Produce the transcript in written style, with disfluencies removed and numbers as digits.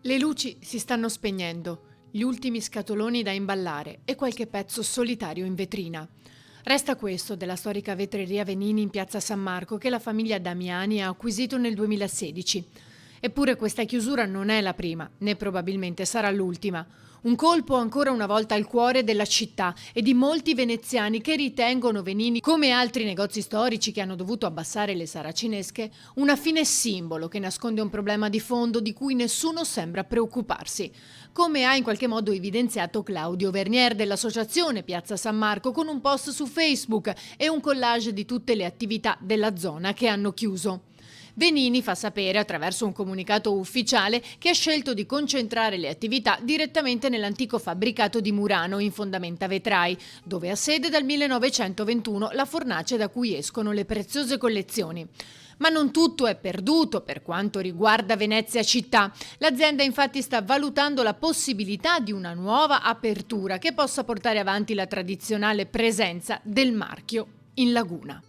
Le luci si stanno spegnendo, gli ultimi scatoloni da imballare e qualche pezzo solitario in vetrina. Resta questo della storica vetreria Venini in piazza San Marco che la famiglia Damiani ha acquisito nel 2016. Eppure questa chiusura non è la prima, né probabilmente sarà l'ultima. Un colpo ancora una volta al cuore della città e di molti veneziani che ritengono Venini, come altri negozi storici che hanno dovuto abbassare le saracinesche, una fine simbolo che nasconde un problema di fondo di cui nessuno sembra preoccuparsi. Come ha in qualche modo evidenziato Claudio Vernier dell'associazione Piazza San Marco con un post su Facebook e un collage di tutte le attività della zona che hanno chiuso. Venini fa sapere attraverso un comunicato ufficiale che ha scelto di concentrare le attività direttamente nell'antico fabbricato di Murano in fondamenta vetrai, dove ha sede dal 1921 la fornace da cui escono le preziose collezioni. Ma non tutto è perduto per quanto riguarda Venezia città. L'azienda infatti sta valutando la possibilità di una nuova apertura che possa portare avanti la tradizionale presenza del marchio in laguna.